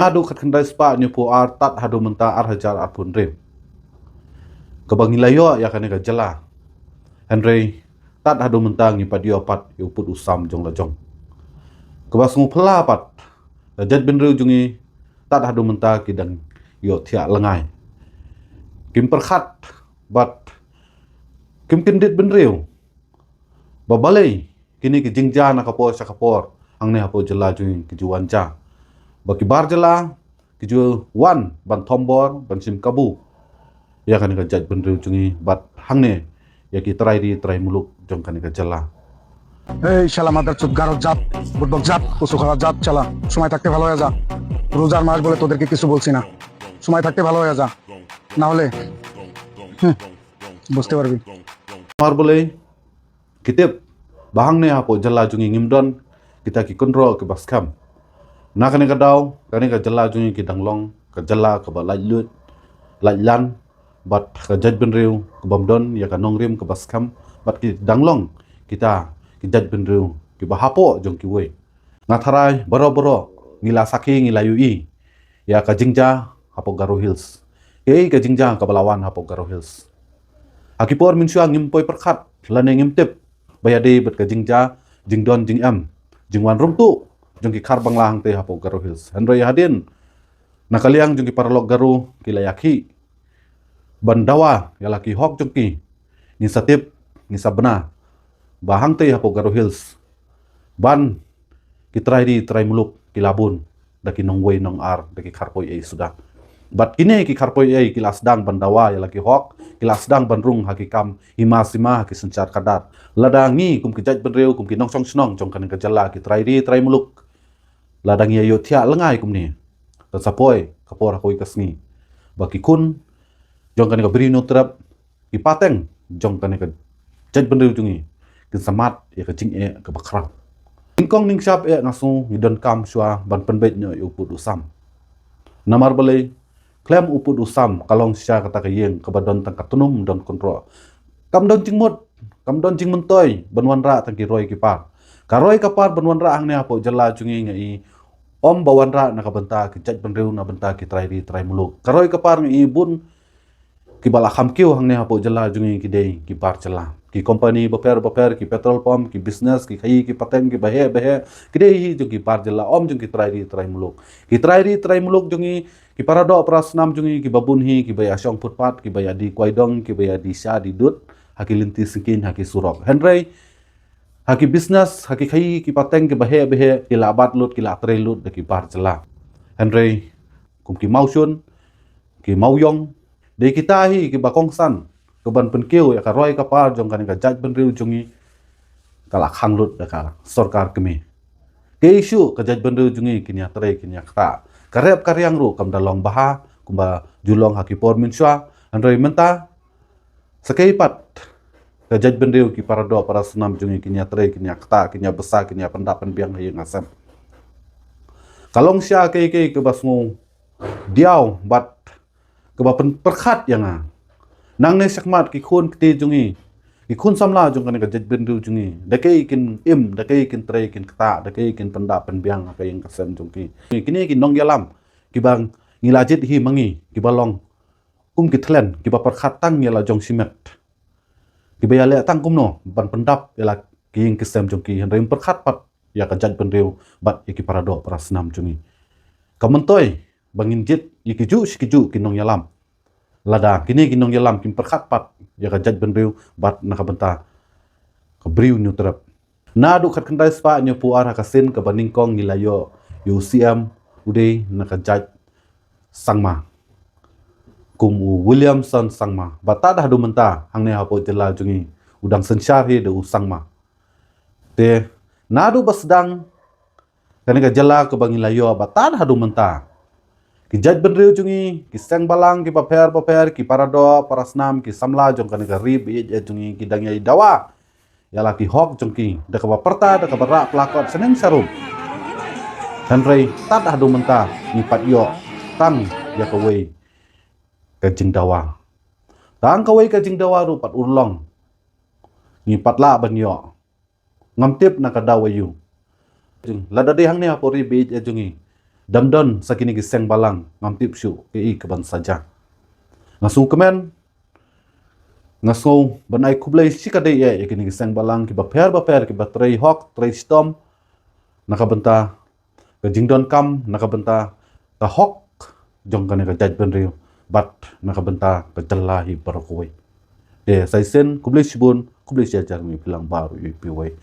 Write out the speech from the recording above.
Adu kat kendai spa nyu pu ar tat hadu menta ar hajar apun rim. Kebangilayo ya kan ka jela. Henry tat hadu menta ngi padio pat yu put usam jong la jong. Kebasngu pela pat. Jad benru jungi tat hadu menta kidang yo tia lengai. Kim perkhat bat kim kindit benriu. Babalai kini ki jingja na kapor sakapor ang ne hapo jela jungi ki juanja. Baki bar jela ki ju wan ban tombor ban sim kabu. Ya kan ka jad benriu jungi bat hang ne ya ki try muluk jong kan ka jela. এই শালা মাদার চোদ গারদ জাত বুটবক জাত কচু খাওয়া জাত চালা সময় থাকতে ভালো হয়ে যা রোজার মাস বলে তোদেরকে কিছু বলছি না সময় থাকতে ভালো হয়ে যা না হলে বুঝতে পারবি Mar boleh kitip bahang ne hapo jela jungi ngimdon kita ki kontrol ke baskam. Na kani ka daw kani ka jela jungi ki danglong ka jela ka ba lut lan bat ka jad benriu ke bamdon ya ka nongrim ke baskam bat ki danglong kita ki jad benriu ki ba hapo jong ki we. Ngatharai boro ngila saki ngila yui ya ka jingja hapo Garo Hills. Ei ka jingja ka balawan hapo Garo Hills. Akipor minsua ngimpoi perkhat lane ngimtip bayade bet ka jingja jingdon jingam jingwan rumtu jong ki khar banglang te hapo Garo Hills. Andrei hadin nakaliang jong ki paralog Garo kilayaki bandawa yalaki hok jong ki ni satip ni sabna bahang te hapo Garo Hills ban kitrai muluk kilabun daki nongwei nong ar daki kharpoi ei sudah. Bat kini ki kharpoi ei kilas dang bandawa yalaki hok kilas dang bandrung hakikam himasima haki sencar kadar ladangi kum kijaj benreu kum ki nong song snong jong kan ka jala ki trai muluk ladangi ayo thia lengai kum ni ta sapoi kapor hoi kasni baki kun jong kan ka bri no trap ki pateng jong kan ka jaj benreu jungi ki samat ya ka jing e ka bakra ingkong ning sap e ngasu ngidon kam shwa ban penbet nyo yu put usam namar balai klem uput usam kalong sya kata kayeng kabadon tang katunum don kontrol kam don jingmut kam don jingmun toy banwan ra tang ki roi ki par karoi kapar banwan ra ang ne apo jala jungi ngai om bawan ra na kabanta ki jaj benreu na banta ki trai muluk karoi kapar ngai bun ki bala khamkiu hang ne apo jala jungi ki dei ki par jala ki company baper ki petrol pump ki business ki khai ki pateng ki bahe ki dei hi jungi par jala om jungi trai muluk ki trai muluk jungi ki parado prasnam jungi ki babun hi ki baya syong putpat ki baya di kwaidong ki baya di sya di dut haki linti sikin haki surok henrei haki business haki khai ki pateng ki bahe ki labat lut ki latre lut de ki par jala henrei kum ki mausun ki mauyong de kita hi ki bakong san ke ban penkiu ya ka roi ka par jong kan ka jaj benriu jungi kala khang lut da ka sarkar kemi ke isu ka jaj benriu jungi kinya tre kinya kata karep karyang ru kam dalong baha kumba julong haki por minswa andrei menta sakai pat ka jaj benriu ki parado para sunam jungi kinya tre kinya kata kinya besa kinya pendapan biang hayeng asam kalong sya ke basmu diau bat ke bapen perkhat yang nang ne sakmat ki khun kti jungi ki khun samla jung kan ka jaj benriu jungi dakai kin dakai kin tre kin kata dakai kin pendapan biang hayeng kasem jungki kini ki nong yalam ki bang ngilajit hi mangi ki balong kum ki thlen ki ba perkhat tang yala jong simet ki ba yale tang kum no ban pendap yala ki ing kisem jongki hendrem perkhat pat ya ka jaj benriu bat ki parado prasnam jungi kamentoi bangin jit ikiju sikiju ki nong yalam lada kini ki nong yalam kim perkhat pat ya ka jaj benriu bat nakabenta ka briu nyutrap na du khat khandai spa nyu puar hakasin ka baningkong ngilayo UCM uday nakajaj sangma kum Williamson sangma bata dah du menta hang ne hapo jela jungi udang sensyar hi de sangma te nadu basdang kani ka jela ke bangilayo bata dah du menta ki jaj benriu jungi ki seng balang ki paper ki parado parasnam ki samla jong kani ka rib ye jungi ki dangyai dawa yala ki hok jongki de ka perta de ka bara pelakot seneng sarum Henry tat adu menta ni pat yo tang ya kawai ka jingdawa tang kawai ka jingdawa ru pat urlong ni pat la ban yo ngamtip na kadawa yu lada de hang ne apori be jungi damdon sakini ki seng balang ngamtip syu ke I keban saja ngasung kemen ngasung banai kublai sikade ye kini ki seng balang ki baper ki batrei hok trei stom nakabenta ke jingdon kam nakabenta ka hok jong kane ka jaj benriu bat nakabenta ke jelahi barakoi de saisen kublai sibun kublai siajar mi bilang baru yu piwai